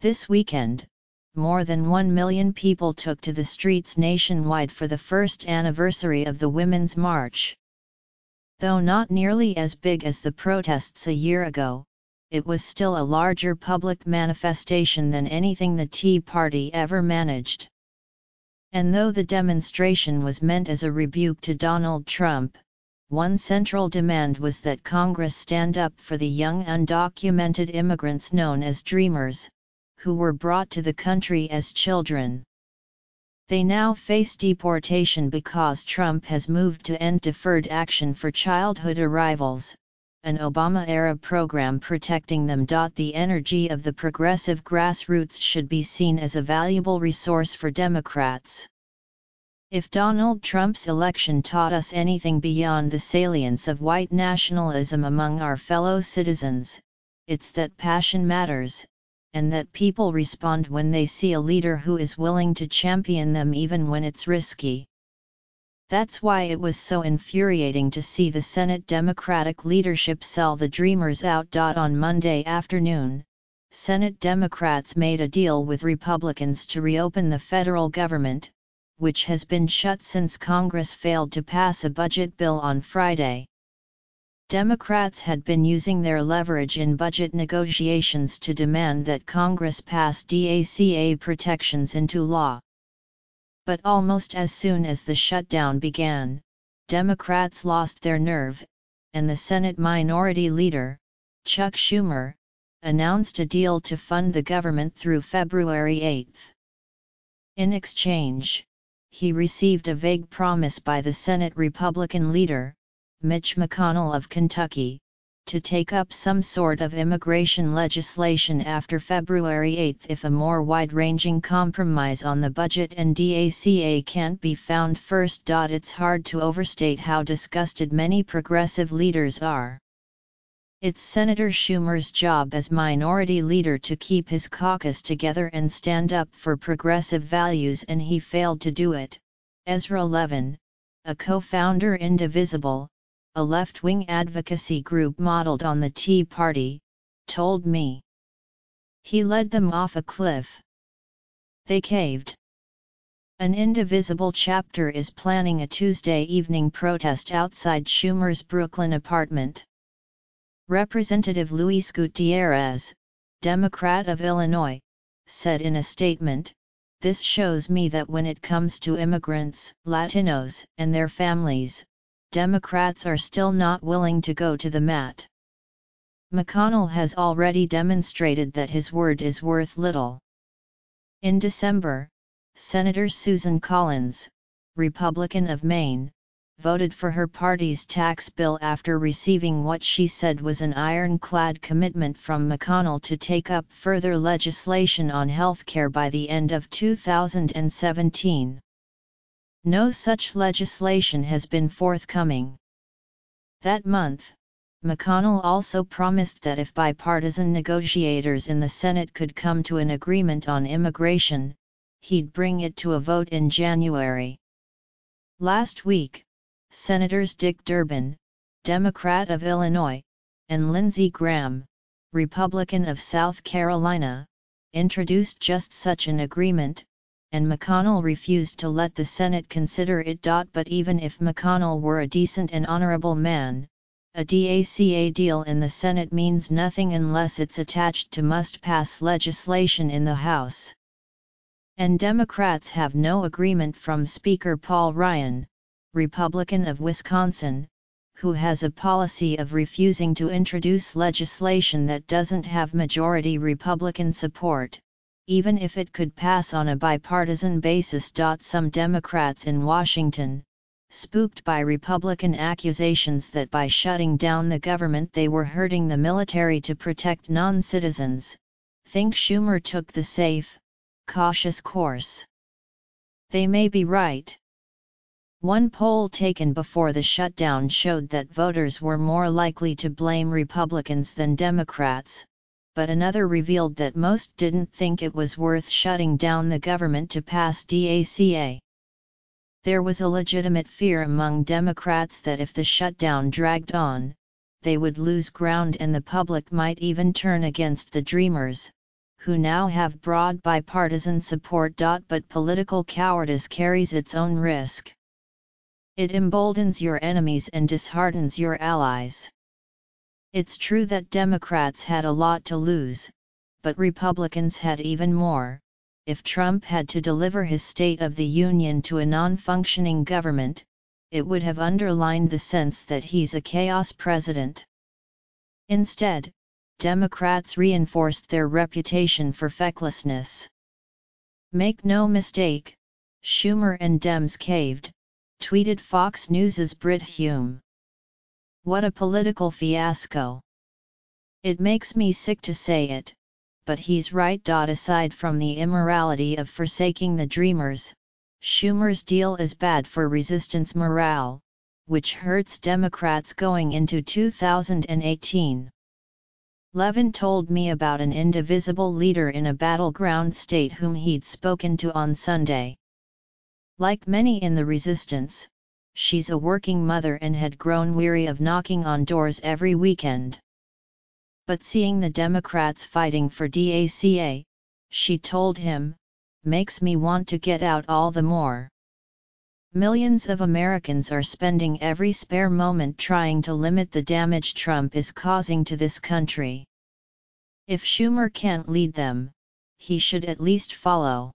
This weekend, more than 1 million people took to the streets nationwide for the first anniversary of the Women's March. Though not nearly as big as the protests a year ago, it was still a larger public manifestation than anything the Tea Party ever managed. And though the demonstration was meant as a rebuke to Donald Trump, one central demand was that Congress stand up for the young undocumented immigrants known as Dreamers, who were brought to the country as children. They now face deportation because Trump has moved to end deferred action for childhood arrivals, an Obama-era program protecting them. The energy of the progressive grassroots should be seen as a valuable resource for Democrats. If Donald Trump's election taught us anything beyond the salience of white nationalism among our fellow citizens, it's that passion matters, and that people respond when they see a leader who is willing to champion them even when it's risky. That's why it was so infuriating to see the Senate Democratic leadership sell the Dreamers out. On Monday afternoon, Senate Democrats made a deal with Republicans to reopen the federal government, which has been shut since Congress failed to pass a budget bill on Friday. Democrats had been using their leverage in budget negotiations to demand that Congress pass DACA protections into law. But almost as soon as the shutdown began, Democrats lost their nerve, and the Senate Minority Leader, Chuck Schumer, announced a deal to fund the government through February 8. In exchange, he received a vague promise by the Senate Republican leader, Mitch McConnell of Kentucky, to take up some sort of immigration legislation after February 8 if a more wide-ranging compromise on the budget and DACA can't be found first. It's hard to overstate how disgusted many progressive leaders are. It's Senator Schumer's job as minority leader to keep his caucus together and stand up for progressive values, and he failed to do it. Ezra Levin, a co-founder Indivisible, a left-wing advocacy group modeled on the Tea Party, told me. He led them off a cliff. They caved. An Indivisible chapter is planning a Tuesday evening protest outside Schumer's Brooklyn apartment. Representative Luis Gutierrez, Democrat of Illinois, said in a statement, "This shows me that when it comes to immigrants, Latinos, and their families, Democrats are still not willing to go to the mat." McConnell has already demonstrated that his word is worth little. In December, Senator Susan Collins, Republican of Maine, voted for her party's tax bill after receiving what she said was an ironclad commitment from McConnell to take up further legislation on health care by the end of 2017. No such legislation has been forthcoming. That month, McConnell also promised that if bipartisan negotiators in the Senate could come to an agreement on immigration, he'd bring it to a vote in January. Last week, Senators Dick Durbin, Democrat of Illinois, and Lindsey Graham, Republican of South Carolina, introduced just such an agreement, and McConnell refused to let the Senate consider it. But even if McConnell were a decent and honorable man, a DACA deal in the Senate means nothing unless it's attached to must-pass legislation in the House. And Democrats have no agreement from Speaker Paul Ryan, Republican of Wisconsin, who has a policy of refusing to introduce legislation that doesn't have majority Republican support, even if it could pass on a bipartisan basis. Some Democrats in Washington, spooked by Republican accusations that by shutting down the government they were hurting the military to protect non-citizens, think Schumer took the safe, cautious course. They may be right. One poll taken before the shutdown showed that voters were more likely to blame Republicans than Democrats, but another revealed that most didn't think it was worth shutting down the government to pass DACA. There was a legitimate fear among Democrats that if the shutdown dragged on, they would lose ground and the public might even turn against the Dreamers, who now have broad bipartisan support. But political cowardice carries its own risk. It emboldens your enemies and disheartens your allies. It's true that Democrats had a lot to lose, but Republicans had even more. If Trump had to deliver his State of the Union to a non-functioning government, it would have underlined the sense that he's a chaos president. Instead, Democrats reinforced their reputation for fecklessness. Make no mistake, Schumer and Dems caved, tweeted Fox News's Brit Hume. What a political fiasco. It makes me sick to say it, but he's right. Aside from the immorality of forsaking the Dreamers, Schumer's deal is bad for resistance morale, which hurts Democrats going into 2018. Levin told me about an indivisible leader in a battleground state whom he'd spoken to on Sunday. Like many in the resistance, she's a working mother and had grown weary of knocking on doors every weekend. But seeing the Democrats fighting for DACA, she told him, makes me want to get out all the more. Millions of Americans are spending every spare moment trying to limit the damage Trump is causing to this country. If Schumer can't lead them, he should at least follow.